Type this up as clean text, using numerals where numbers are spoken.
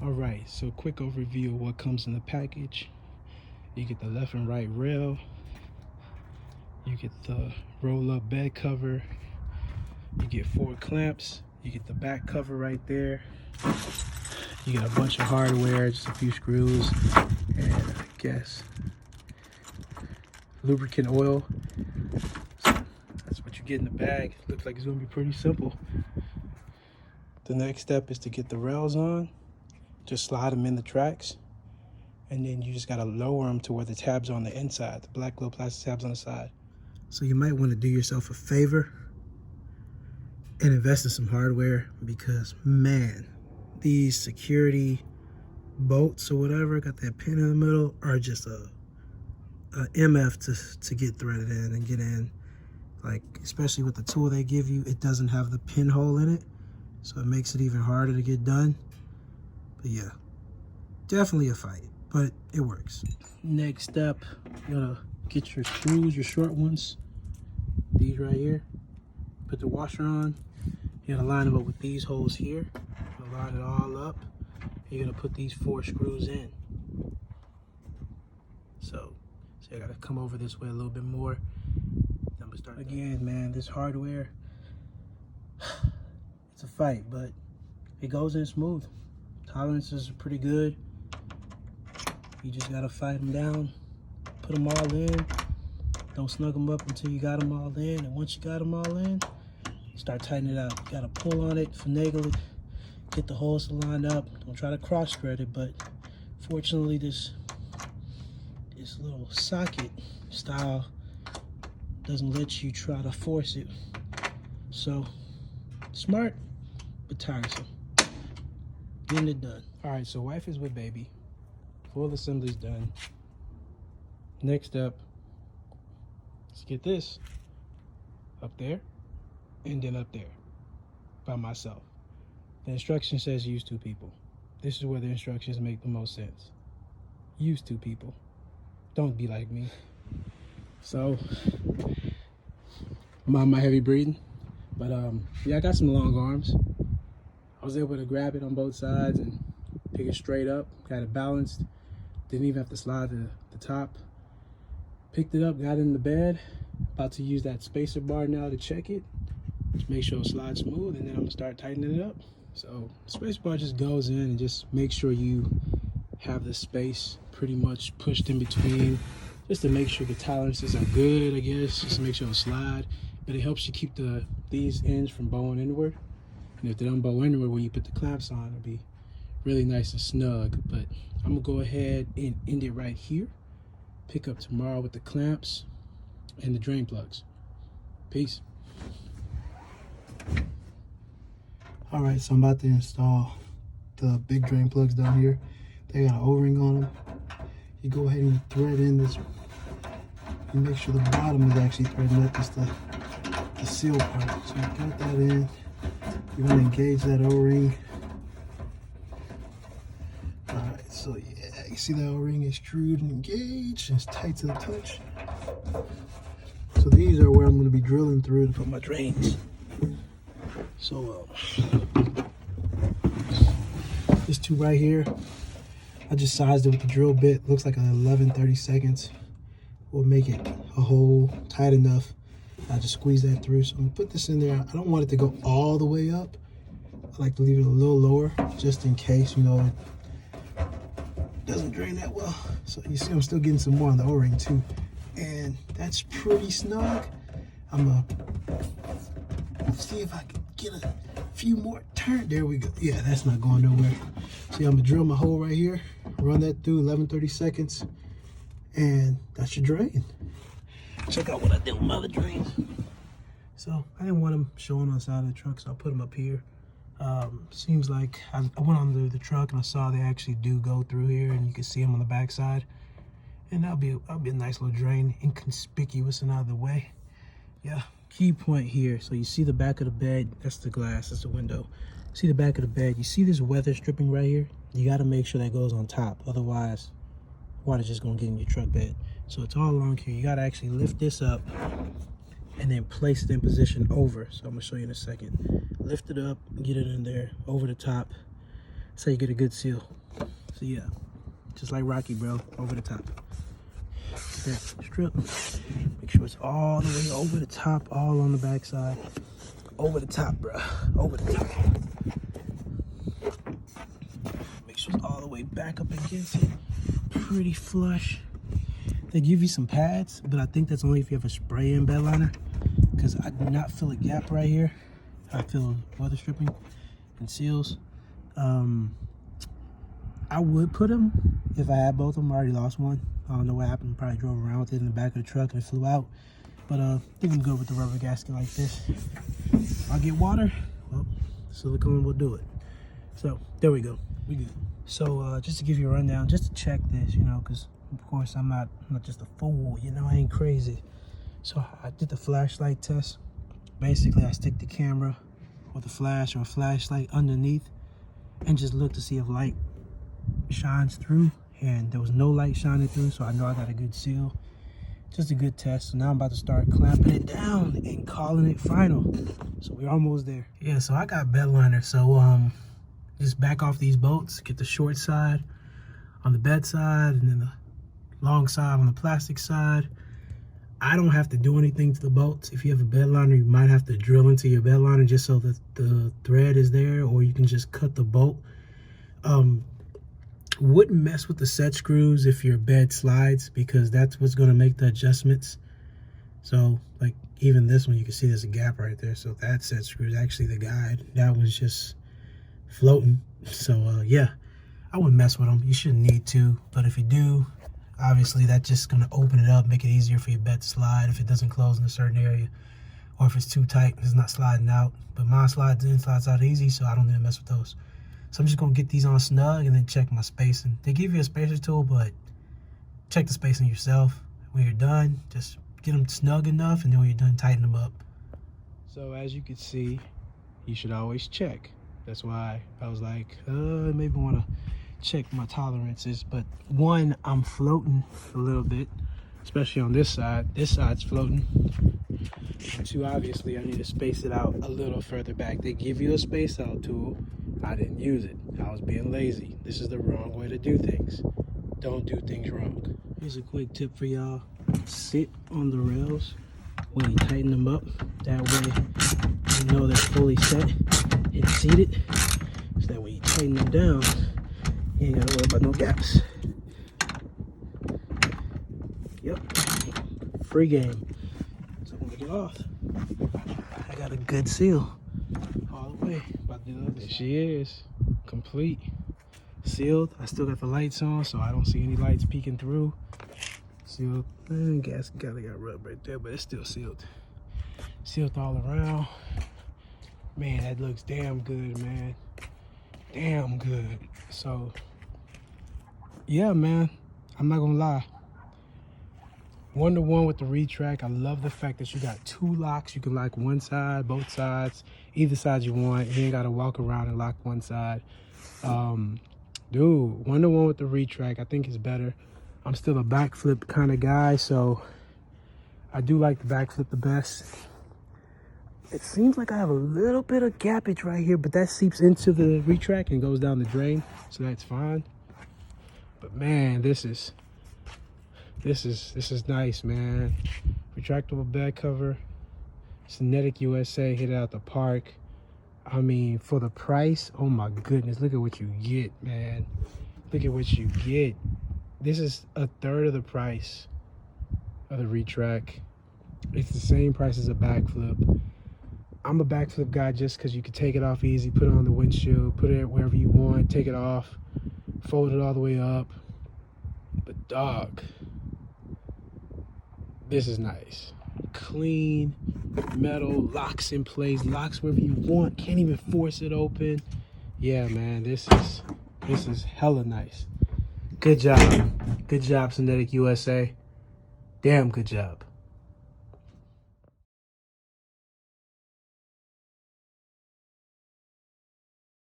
Alright, so quick overview of what comes in the package. You get the left and right rail. You get the roll-up bed cover. You get 4 clamps. You get the back cover right there. You get a bunch of hardware, just a few screws, and I guess lubricant oil. So that's what you get in the bag. Looks like it's gonna be pretty simple. The next step is to get the rails on. Just slide them in the tracks, and then you just gotta lower them to where the tabs are on the inside, the black little plastic tabs on the side. So you might want to do yourself a favor and invest in some hardware, because man, these security bolts or whatever got that pin in the middle are just a MF to get threaded in and get in. Like, especially with the tool they give you, it doesn't have the pinhole in it, so it makes it even harder to get done. But yeah, definitely a fight, but it works. Next step, you gotta get your screws, your short ones, these right here. Put the washer on. You gotta line them up with these holes here. You're gonna line it all up. You're gonna put these 4 screws in. So I gotta come over this way a little bit more. Then I'm gonna start again, man. This hardware, it's a fight, but it goes in smooth. Tolerances are pretty good. You just gotta fight them down, put them all in. Don't snug them up until you got them all in. And once you got them all in, start tightening it up. You gotta pull on it, finagle it, get the holes lined up. Don't try to cross thread it, but fortunately this little socket style doesn't let you try to force it. So smart, but tiresome. Getting it done. All right, so wife is with baby. Full assembly's done. Next up, let's get this up there and then up there by myself. The instruction says use 2 people. This is where the instructions make the most sense. Use 2 people. Don't be like me. So, mind my heavy breathing. But yeah, I got some long arms. I was able to grab it on both sides and pick it straight up. Got it balanced. Didn't even have to slide to the top. Picked it up, got it in the bed. About to use that spacer bar now to check it. Just make sure it slides smooth, and then I'm gonna start tightening it up. So spacer bar just goes in and just make sure you have the space pretty much pushed in between, just to make sure the tolerances are good, I guess, just to make sure it'll slide. But it helps you keep these ends from bowing inward. And if they don't bow inward, when you put the clamps on, it'll be really nice and snug. But I'm gonna go ahead and end it right here. Pick up tomorrow with the clamps and the drain plugs. Peace. All right, so I'm about to install the big drain plugs down here. They got an O-ring on them. You go ahead and thread in this. You make sure the bottom is actually threaded up. It's the seal part. So you got that in. You want to engage that O-ring. All right, so yeah, you see that O-ring is screwed and engaged. It's tight to the touch. So these are where I'm going to be drilling through to put my drains. So this 2 right here, I just sized it with the drill bit. Looks like an 11/32. We'll make it a hole tight enough. I just squeeze that through. So I'm gonna put this in there. I don't want it to go all the way up. I like to leave it a little lower, just in case, you know, it doesn't drain that well. So you see I'm still getting some more on the O-ring too. And that's pretty snug. I'm gonna see if I can get a few more turns. There we go. Yeah, that's not going nowhere. See, I'm gonna drill my hole right here, run that through 11/32, and that's your drain. Check out what I did with my other drains. So I didn't want them showing on the side of the truck, so I put them up here. Seems like I went on the truck and I saw they actually do go through here, and you can see them on the back side. And that'll be a nice little drain, inconspicuous and out of the way. Yeah. Key point here. So you see the back of the bed. That's the glass. That's the window. See the back of the bed. You see this weather stripping right here? You got to make sure that goes on top. Otherwise, water's just going to get in your truck bed. So it's all along here. You got to actually lift this up and then place it in position over. So I'm going to show you in a second. Lift it up, get it in there, over the top. so you get a good seal. So yeah, just like Rocky, bro, over the top. That strip, make sure it's all the way over the top, all on the back side. Over the top, bro, over the top. Make sure it's all the way back up against it, pretty flush. They give you some pads, but I think that's only if you have a spray-in bed liner, because I do not feel a gap right here. I feel weather stripping and seals. I would put them if I had both of them. I already lost one. I don't know what happened. Probably drove around with it in the back of the truck and it flew out. But I think I'm good with the rubber gasket like this. If I get water, well, silicone will do it. So there we go. We good. So just to give you a rundown, just to check this, you know, because of course I'm not just a fool, you know, I ain't crazy. So I did the flashlight test. Basically, I stick the camera with a flash or a flashlight underneath and just look to see if light shines through, and there was no light shining through, so I know I got a good seal. Just a good test. So now I'm about to start clamping it down and calling it final. So we're almost there. Yeah, so I got bed liner. So just back off these bolts, get the short side on the bed side and then the long side on the plastic side. I don't have to do anything to the bolts. If you have a bed liner, you might have to drill into your bed liner just so that the thread is there, or you can just cut the bolt. Wouldn't mess with the set screws if your bed slides, because that's what's going to make the adjustments. So like even this one, you can see there's a gap right there. So that set screw is actually the guide. That one's just floating. So yeah, I wouldn't mess with them. You shouldn't need to, but if you do, obviously that's just going to open it up, make it easier for your bed to slide if it doesn't close in a certain area, or if it's too tight, it's not sliding out. But mine slides in, slides out easy, so I don't need to mess with those. So I'm just gonna get these on snug and then check my spacing. They give you a spacer tool, but check the spacing yourself. When you're done, just get them snug enough, and then when you're done, tighten them up. So as you can see, you should always check. That's why I was like, maybe wanna check my tolerances. But one, I'm floating a little bit, especially on this side. This side's floating. And two, obviously I need to space it out a little further back. They give you a space out tool. I didn't use it. I was being lazy. This is the wrong way to do things. Don't do things wrong. Here's a quick tip for y'all. Sit on the rails when you tighten them up. That way you know they're fully set and seated. So that when you tighten them down, you ain't gotta worry about no gaps. Yep. Free game. So when we get off, I got a good seal all the way. There she is, complete, sealed. I still got the lights on, so I don't see any lights peeking through. Sealed, and gas got rub right there, but it's still sealed. Sealed all around. Man, that looks damn good, man. Damn good. So, yeah, man, I'm not gonna lie. 1-to-1 with the retract. I love the fact that you got two locks. You can lock one side, both sides, either side you want. You ain't gotta walk around and lock one side. Dude, 1-to-1 with the retract, I think is better. I'm still a backflip kind of guy, so I do like the backflip the best. It seems like I have a little bit of gappage right here, but that seeps into the retract and goes down the drain, so that's fine. But man, this is nice, man. Retractable bed cover, SyneticUSA, hit it out the park. I mean, for the price, oh my goodness, look at what you get, man. Look at what you get. This is a third of the price of the retract. It's the same price as a backflip. I'm a backflip guy just because you can take it off easy, put it on the windshield, put it wherever you want, take it off, fold it all the way up. But dog, this is nice. Clean metal, locks in place, locks wherever you want, can't even force it open. Yeah, man, this is hella nice. Good job, SyneticUSA. Damn good job.